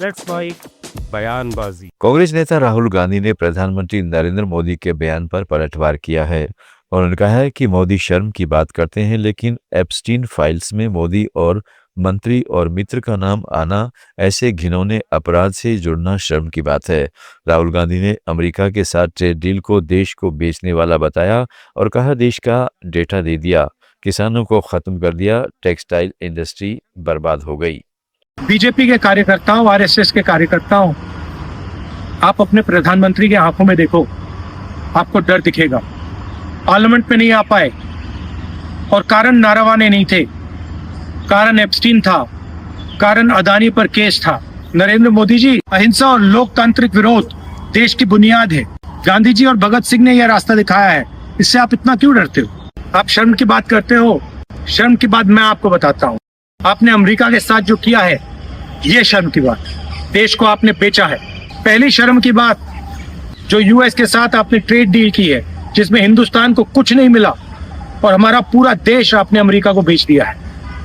Let's fight बयानबाजी। कांग्रेस नेता राहुल गांधी ने प्रधानमंत्री नरेंद्र मोदी के बयान पर पलटवार किया है। उन्होंने कहा है कि मोदी शर्म की बात करते हैं, लेकिन एप्स्टीन फाइल्स में मोदी और मंत्री और मित्र का नाम आना, ऐसे घिनौने अपराध से जुड़ना शर्म की बात है। राहुल गांधी ने अमेरिका के साथ ट्रेड डील को देश को बेचने वाला बताया और कहा देश का डेटा दे दिया, किसानों को खत्म कर दिया, टेक्सटाइल इंडस्ट्री बर्बाद हो गई। बीजेपी के कार्यकर्ताओं, आरएसएस के कार्यकर्ताओं, आप अपने प्रधानमंत्री के आंखों में देखो, आपको डर दिखेगा। पार्लियामेंट में नहीं आ पाए और कारण नारावाने नहीं थे, कारण एप्स्टीन था, कारण अदानी पर केस था। नरेंद्र मोदी जी, अहिंसा और लोकतांत्रिक विरोध देश की बुनियाद है। गांधी जी और भगत सिंह ने यह रास्ता दिखाया है, इससे आप इतना क्यों डरते हो? आप शर्म की बात करते हो। शर्म की बात मैं आपको बताता हूँ। आपने अमेरिका के साथ जो किया है, ये शर्म की बात। देश को आपने बेचा है। पहली शर्म की बात, जो यूएस के साथ आपने ट्रेड डील की है, जिसमें हिंदुस्तान को कुछ नहीं मिला और हमारा पूरा देश आपने अमेरिका को बेच दिया है।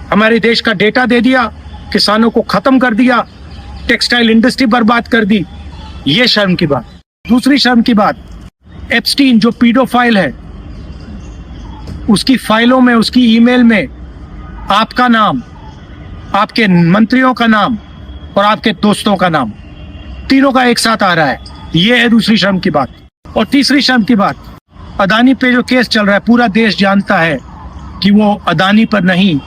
हमारे देश का डेटा दे दिया, किसानों को खत्म कर दिया, टेक्सटाइल इंडस्ट्री बर्बाद कर दी। ये शर्म की बात। दूसरी शर्म की बात, एप्स्टीन जो पीडोफाइल है, उसकी फाइलों में, उसकी ईमेल में आपका नाम, आपके मंत्रियों का नाम और आपके दोस्तों का नाम, तीनों का एक साथ आ रहा है। ये है दूसरी शर्म की बात। और तीसरी शर्म की बात, अदानी पे जो केस चल रहा है, पूरा देश जानता है कि वो अदानी पर नहीं,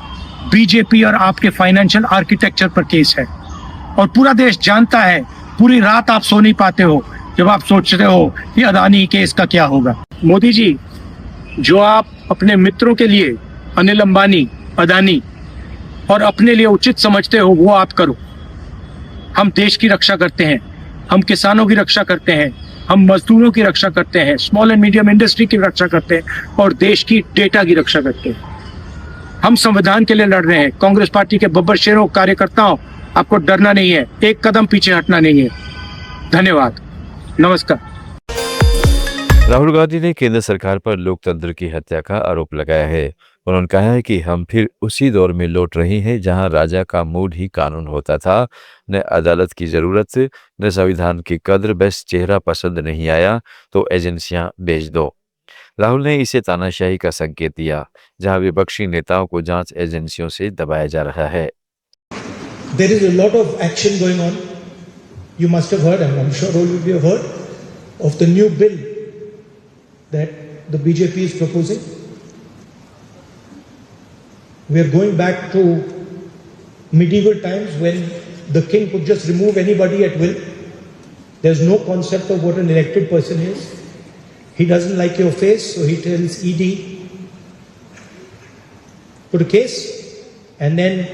बीजेपी और आपके फाइनेंशियल आर्किटेक्चर पर केस है। और पूरा देश जानता है, पूरी रात आप सो नहीं पाते हो जब आप सोचते हो कि अदानी केस का क्या होगा। मोदी जी, जो आप अपने मित्रों के लिए, अनिल अंबानी, अदानी, और अपने लिए उचित समझते हो, वो आप करो। हम देश की रक्षा करते हैं, हम किसानों की रक्षा करते हैं, हम मजदूरों की रक्षा करते हैं, स्मॉल एंड मीडियम इंडस्ट्री की रक्षा करते हैं और देश की डेटा की रक्षा करते हैं। हम संविधान के लिए लड़ रहे हैं। कांग्रेस पार्टी के बब्बर शेरों, कार्यकर्ताओं, आपको डरना नहीं है, एक कदम पीछे हटना नहीं है। धन्यवाद, नमस्कार। राहुल गांधी ने केंद्र सरकार पर लोकतंत्र की हत्या का आरोप लगाया है। उन्होंने कहा है कि हम फिर उसी दौर में लौट रहे हैं जहां राजा का मूड ही कानून होता था। न अदालत की जरूरत, न संविधान की कद्र, बस चेहरा पसंद नहीं आया तो एजेंसियां भेज दो। राहुल ने इसे तानाशाही का संकेत दिया, जहां विपक्षी नेताओं को जांच एजेंसियों से दबाया जा रहा है। There is a lot of action going on. You must have heard, and I'm sure all of you have heard, of the new bill that the BJP is proposing. We are going back to medieval times when the king could just remove anybody at will. There's no concept of what an elected person is. He doesn't like your face, so he tells ED, put a case, and then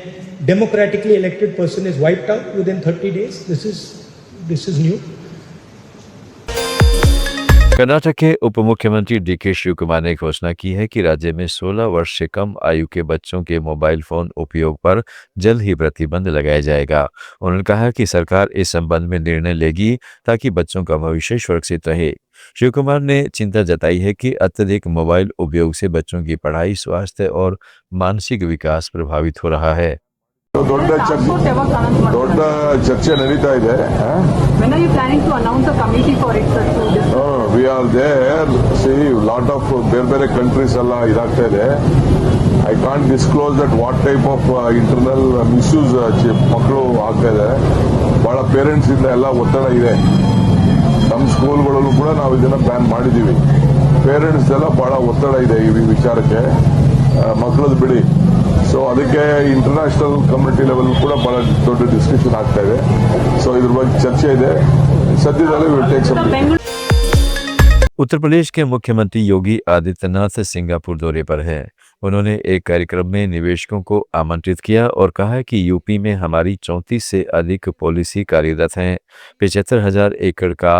democratically elected person is wiped out within 30 days. This is new. Karnataka के उप मुख्यमंत्री DK Shiv Kumar ने घोषणा की है कि राज्य में 16 वर्ष से कम आयु के बच्चों के मोबाइल फोन उपयोग पर जल्द ही प्रतिबंध लगाया जाएगा। उन्होंने कहा कि सरकार इस संबंध में निर्णय लेगी ताकि बच्चों का भविष्य सुरक्षित रहे। शिव कुमार ने चिंता जताई है कि अत्यधिक मोबाइल उपयोग से बच्चों की पढ़ाई, स्वास्थ्य और मानसिक विकास प्रभावित हो रहा है। ದೊಡ್ಡ ಚರ್ಚೆ ನಡೀತಾ ಇದೆ. When are you planning to announce a committee for it, sir, to discuss? We are there. See, lot of ಬೇರೆ ಕಂಟ್ರೀಸ್ ಎಲ್ಲ ಇದಾಗ್ತಾ ಇದೆ. I can't disclose that what type of internal misuse ಮಕ್ಕಳು ಆಗ್ತಾ ಇದೆ. ಬಹಳ ಪೇರೆಂಟ್ಸ್ ಇಂದ ಎಲ್ಲ ಒತ್ತಡ ಇದೆ. ನಮ್ಮ ಸ್ಕೂಲ್ಗಳಲ್ಲೂ ಕೂಡ ನಾವು ಇದನ್ನ ಪ್ಲಾನ್ ಮಾಡಿದೀವಿ. ಪೇರೆಂಟ್ಸ್ ಎಲ್ಲ ಬಹಳ ಒತ್ತಡ ಇದೆ ಈ ವಿಚಾರಕ್ಕೆ. ಮಕ್ಕಳದ್ದು ಬಿಡಿ. ಸೊ ಅದಕ್ಕೆ ಇಂಟರ್ನ್ಯಾಷನಲ್ ಕಮ್ಯುನಿಟಿ ಲೆವೆಲ್ ಕೂಡ ಬಹಳ ದೊಡ್ಡ ಡಿಸ್ಕಷನ್ ಆಗ್ತಾ ಇದೆ. ಸೊ ಇದ್ರ ಬಗ್ಗೆ ಚರ್ಚೆ ಇದೆ. ಸದ್ಯದಲ್ಲೇ will take some. Uttar Pradesh के मुख्यमंत्री योगी आदित्यनाथ सिंगापुर दौरे पर हैं। उन्होंने एक कार्यक्रम में निवेशकों को आमंत्रित किया और कहा कि यूपी में हमारी 34 से अधिक पॉलिसी कार्यरत हैं। 75,000 एकड़ का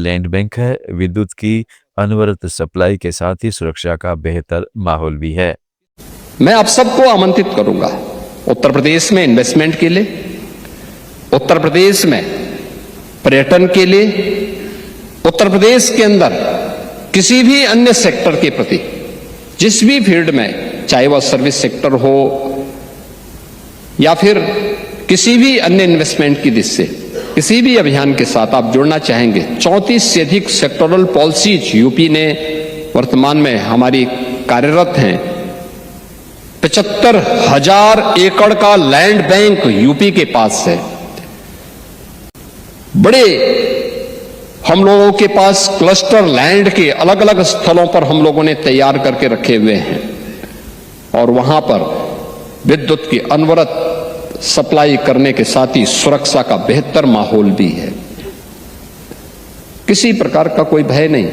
लैंड बैंक है। विद्युत की अनवरत सप्लाई के साथ ही सुरक्षा का बेहतर माहौल भी है। मैं आप सबको आमंत्रित करूंगा उत्तर प्रदेश में इन्वेस्टमेंट के लिए, उत्तर प्रदेश में पर्यटन के लिए, उत्तर प्रदेश के अंदर किसी भी अन्य सेक्टर के प्रति, जिस भी फील्ड में, चाहे वह सर्विस सेक्टर हो या फिर किसी भी अन्य इन्वेस्टमेंट की दृष्टि से किसी भी अभियान के साथ आप जुड़ना चाहेंगे, 34 से अधिक सेक्टोरल पॉलिसीज यूपी ने वर्तमान में हमारी कार्यरत हैं। 75,000 एकड़ का लैंड बैंक यूपी के पास है। बड़े हम लोगों के पास क्लस्टर लैंड के अलग अलग स्थलों पर हम लोगों ने तैयार करके रखे हुए हैं और वहां पर विद्युत की अनवरत सप्लाई करने के साथ ही सुरक्षा का बेहतर माहौल भी है। किसी प्रकार का कोई भय नहीं।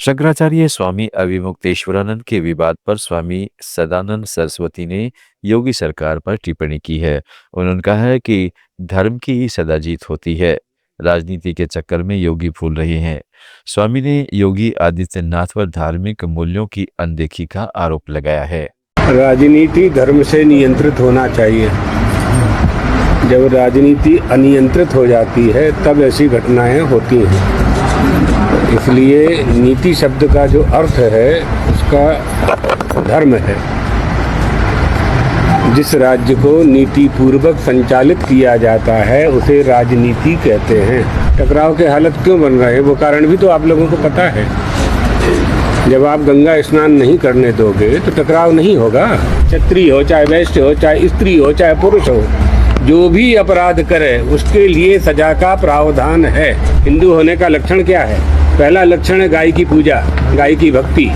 शंकराचार्य स्वामी अविमुक्तेश्वरानंद के विवाद पर स्वामी सदानंद सरस्वती ने योगी सरकार पर टिप्पणी की है। उन्होंने कहा है कि धर्म की ही सदा जीत होती है, राजनीति के चक्कर में योगी भूल रहे हैं। स्वामी ने योगी आदित्यनाथ पर धार्मिक मूल्यों की अनदेखी का आरोप लगाया है। राजनीति धर्म से नियंत्रित होना चाहिए। जब राजनीति अनियंत्रित हो जाती है तब ऐसी घटनाएं होती हैं। इसलिए नीति शब्द का जो अर्थ है उसका धर्म है। जिस राज्य को नीति पूर्वक संचालित किया जाता है उसे राजनीति कहते हैं। टकराव के हालत क्यों बन रहे हैं वो कारण भी तो आप लोगों को पता है। जब आप गंगा स्नान नहीं करने दोगे तो टकराव नहीं होगा। क्षत्रिय हो, चाहे वैश्य हो, चाहे स्त्री हो, चाहे पुरुष हो, जो भी अपराध करे उसके लिए सजा का प्रावधान है। हिंदू होने का लक्षण क्या है? पहला लक्षण है गाय की पूजा, गाय की भक्ति।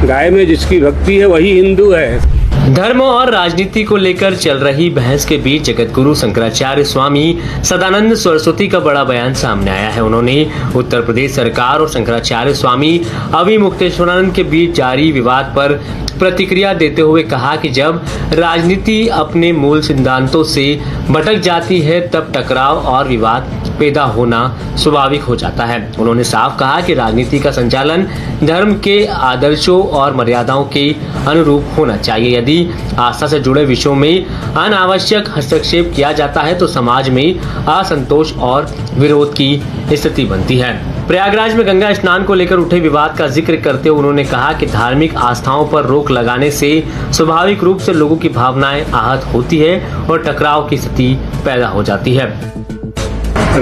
गाय में जिसकी भक्ति है वही हिंदू है। धर्म और राजनीति को लेकर चल रही बहस के बीच जगतगुरु शंकराचार्य स्वामी सदानंद सरस्वती का बड़ा बयान सामने आया है। उन्होंने उत्तर प्रदेश सरकार और शंकराचार्य स्वामी अविमुक्तेश्वरानंद के बीच जारी विवाद पर प्रतिक्रिया देते हुए कहा कि जब राजनीति अपने मूल सिद्धांतों से भटक जाती है तब टकराव और विवाद पैदा होना स्वाभाविक हो जाता है। उन्होंने साफ कहा कि राजनीति का संचालन धर्म के आदर्शों और मर्यादाओं के अनुरूप होना चाहिए। यदि आस्था से जुड़े विषयों में अनावश्यक हस्तक्षेप किया जाता है तो समाज में असंतोष और विरोध की स्थिति बनती है। प्रयागराज में गंगा स्नान को लेकर उठे विवाद का जिक्र करते हुए उन्होंने कहा कि धार्मिक आस्थाओं पर रोक लगाने से स्वाभाविक रूप से लोगों की भावनाएं आहत होती है और टकराव की स्थिति पैदा हो जाती है।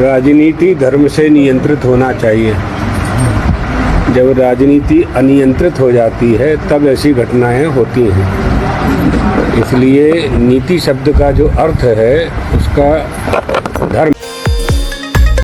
राजनीति धर्म से नियंत्रित होना चाहिए। जब राजनीति अनियंत्रित हो जाती है तब ऐसी घटनाएं होती हैं। इसलिए नीति शब्द का जो अर्थ है उसका धर्म।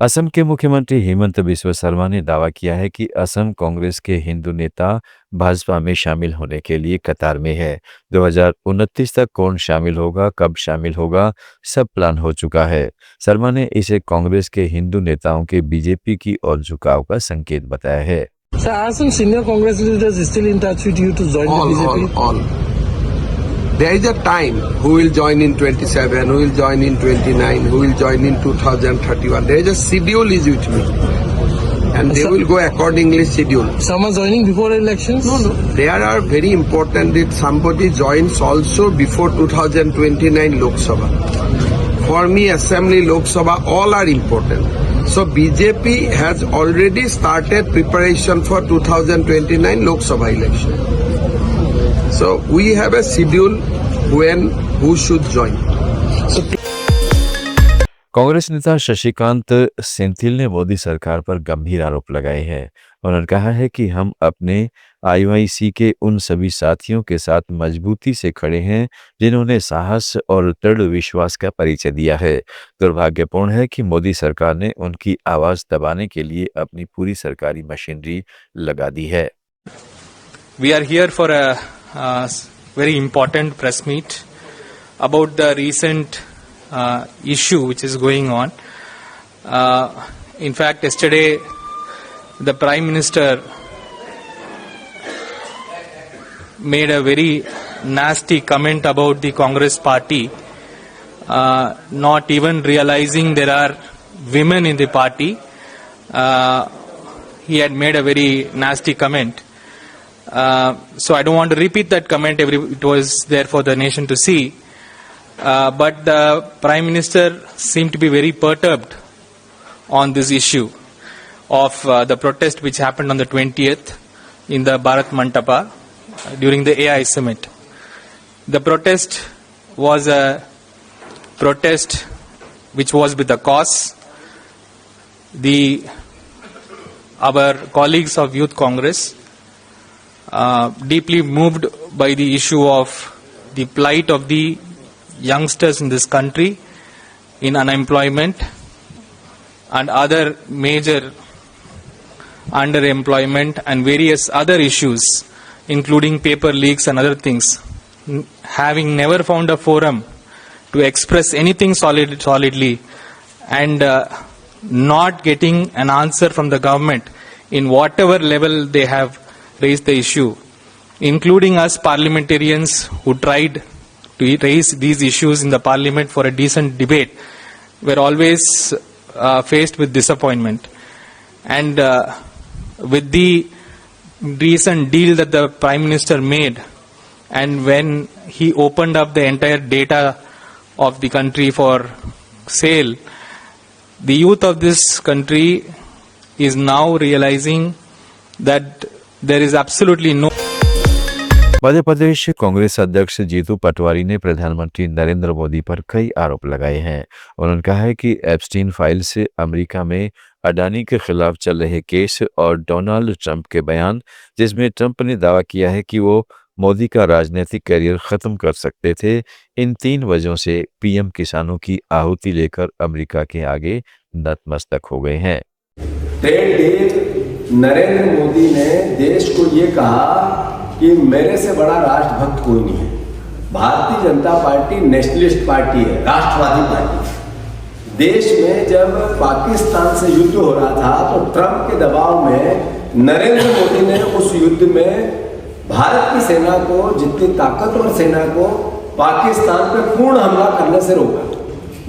असम के मुख्यमंत्री हेमंत बिस्वा शर्मा ने दावा किया है कि असम कांग्रेस के हिंदू नेता भाजपा में शामिल होने के लिए कतार में है। 2029 तक कौन शामिल होगा, कब शामिल होगा, सब प्लान हो चुका है। शर्मा ने इसे कांग्रेस के हिंदू नेताओं के बीजेपी की ओर झुकाव का संकेत बताया है। So are some senior Congress leaders still in touch with you to join the BJP? All. There is a time who will join in 27, who will join in 29, who will join in 2031. There is a schedule is with me. And they will go accordingly schedule. Someone joining before elections? No. They are very important that somebody joins also before 2029 Lok Sabha. For me, Assembly, Lok Sabha, all are important. So BJP has already started preparation for 2029 Lok Sabha election. So we have a schedule when who should join. Congress नेता शशिकांत सेंथिल ने मोदी सरकार पर गंभीर आरोप लगाए हैं। उन्होंने कहा है कि हम अपने IYC के उन सभी साथियों के साथ मजबूती से खड़े हैं जिन्होंने साहस और दृढ़ विश्वास का परिचय दिया है। दुर्भाग्यपूर्ण है कि मोदी सरकार ने उनकी आवाज दबाने के लिए अपनी पूरी सरकारी मशीनरी लगा दी है। We are here for a very important press meet about the recent issue which is going on. In fact, yesterday the Prime Minister made a very nasty comment about the Congress party, not even realizing there are women in the party. He had made a very nasty comment. So I don't want to repeat that comment. It was there for the nation to see. But the Prime Minister seemed to be very perturbed on this issue of the protest which happened on the 20th in the Bharat Mantapa during the AI summit. The protest was a protest which was with the cause. Our colleagues of Youth Congress, deeply moved by the issue of the plight of the youngsters in this country in unemployment and other major underemployment and various other issues, including paper leaks and other things, having never found a forum to express anything solidly and not getting an answer from the government in whatever level they have raised the issue, including us parliamentarians who tried to raise these issues in the parliament for a decent debate, were always faced with disappointment. And with the recent deal that the Prime Minister made, and when he opened up the entire data of the country for sale, the youth of this country is now realizing that there is absolutely no. Madhya Pradesh Congress अध्यक्ष जीतू पटवारी ने प्रधानमंत्री नरेंद्र मोदी पर कई आरोप लगाए हैं। उन्होंने कहा है कि एप्स्टीन फाइल से अमेरिका में अडानी के खिलाफ चल रहे केस और डोनाल्ड ट्रंप के बयान, जिसमें ट्रंप ने दावा किया है कि वो मोदी का राजनीतिक करियर खत्म कर सकते थे, इन 3 वजहों से पीएम किसानों की आहुति लेकर अमेरिका के आगे नतमस्तक हो गए हैं। ट्रेड डील नरेंद्र मोदी ने देश को ये कहा कि मेरे से बड़ा राष्ट्रभक्त कोई नहीं है। Bharatiya Janata party nationalist party है, राष्ट्रवादी पार्टी है। देश में जब पाकिस्तान से युद्ध हो रहा था तो ट्रंप के दबाव में नरेंद्र मोदी ने उस युद्ध में भारत की सेना को, जितनी ताकतवर सेना को, पाकिस्तान पर पूर्ण हमला करने से रोका।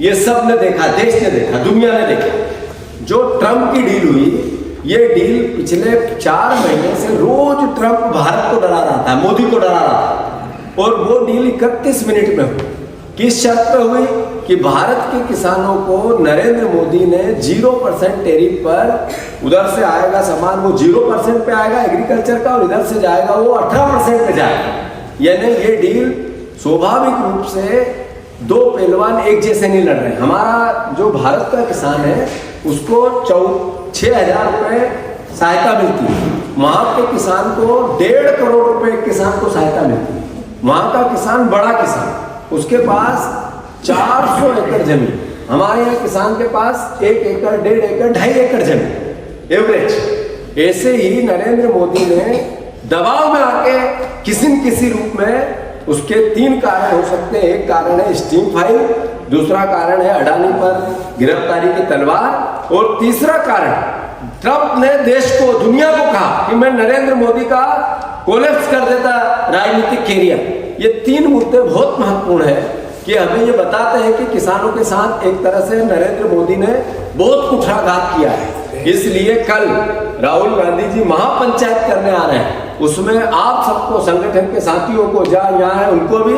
ये सब ने देखा, देश ने देखा, दुनिया ने देखा। जो ट्रंप की डील हुई, ये डील पिछले 4 महीने से रोज ट्रंप भारत को डरा रहा था, मोदी को डरा रहा था, और वो डील 31 मिनट में हुई। किस शर्त पर हुई कि भारत के किसानों को नरेंद्र मोदी ने 0% टैरिफ पर, उधर से आएगा सामान वो 0% पे आएगा एग्रीकल्चर का, और इधर से जाएगा वो 18% पे जाएगा। यानी ये डील स्वाभाविक रूप से 2 पहलवान एक जैसे नहीं लड़ रहे। हमारा जो भारत का किसान है उसको 6,000 रुपये सहायता मिलती है, वहाँ के किसान को 1.5 करोड़ रुपए किसान को सहायता मिलती है। वहाँ का किसान बड़ा किसान, उसके पास 400 एकड़ जमीन, हमारे यहाँ किसान के पास 1 एकड़, 1.5 एकड़, 2.5 एकड़ जमीन एवरेज। ऐसे ही नरेंद्र मोदी ने दबाव में आके किसी न किसी रूप में, उसके 3 कारण हो सकते हैं। एक कारण है स्टीम फाइल, दूसरा कारण है अडानी पर गिरफ्तारी की तलवार, और तीसरा कारण ट्रंप ने देश को, दुनिया को कहा कि मैं नरेंद्र मोदी का कोलैप्स कर देता राजनीतिक कैरियर। ये 3 मुद्दे बहुत महत्वपूर्ण है कि हमें ये बताते हैं कि किसानों के साथ एक तरह से नरेंद्र मोदी ने बहुत कुठाराघात किया है। इसलिए कल राहुल गांधी जी महापंचायत करने आ रहे हैं, उसमें आप सबको, संगठन के साथियों को, जहाँ यहाँ है उनको भी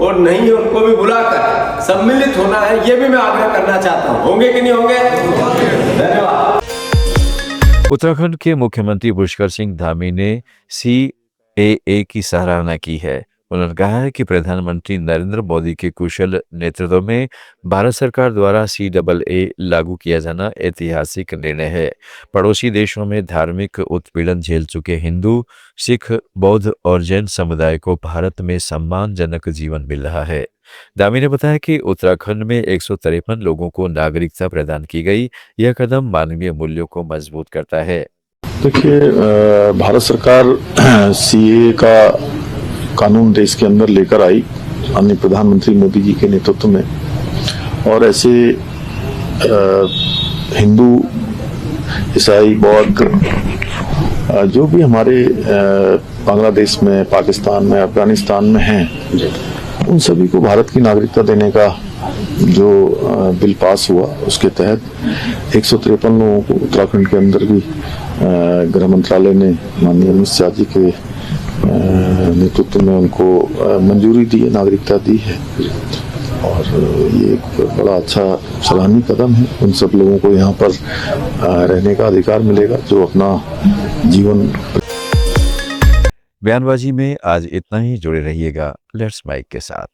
और नहीं है उनको भी बुलाकर सम्मिलित होना है, ये भी मैं आग्रह करना चाहता हूँ। होंगे कि नहीं होंगे? धन्यवाद। उत्तराखंड के मुख्यमंत्री पुष्कर सिंह धामी ने CAA की सराहना की है। उन्होंने कहा है कि प्रधानमंत्री नरेंद्र मोदी के कुशल नेतृत्व में भारत सरकार द्वारा CAA लागू किया जाना ऐतिहासिक निर्णय है। पड़ोसी देशों में धार्मिक उत्पीड़न झेल चुके हिंदू, सिख, बौद्ध और जैन समुदाय को भारत में सम्मानजनक जीवन मिल रहा है। दामी ने बताया कि उत्तराखंड में 153 लोगों को नागरिकता प्रदान की गई। यह कदम मानवीय मूल्यों को मजबूत करता है। देखिए, भारत सरकार CAA का कानून देश के अंदर लेकर आई माननीय प्रधानमंत्री मोदी जी के नेतृत्व में, और ऐसे हिंदू, ईसाई, बौद्ध जो भी हमारे बांग्लादेश में, पाकिस्तान में, अफगानिस्तान में हैं, उन सभी को भारत की नागरिकता देने का जो बिल पास हुआ, उसके तहत 153 लोगों को उत्तराखंड के अंदर भी गृह मंत्रालय ने माननीय अमित शाह जी के नेतृत्व में उनको मंजूरी दी है, नागरिकता दी है। और ये एक बड़ा अच्छा सराहनीय कदम है। उन सब लोगों को यहाँ पर रहने का अधिकार मिलेगा जो अपना जीवन। बयानबाजी में आज इतना ही। जुड़े रहिएगा लेट्स माइक के साथ।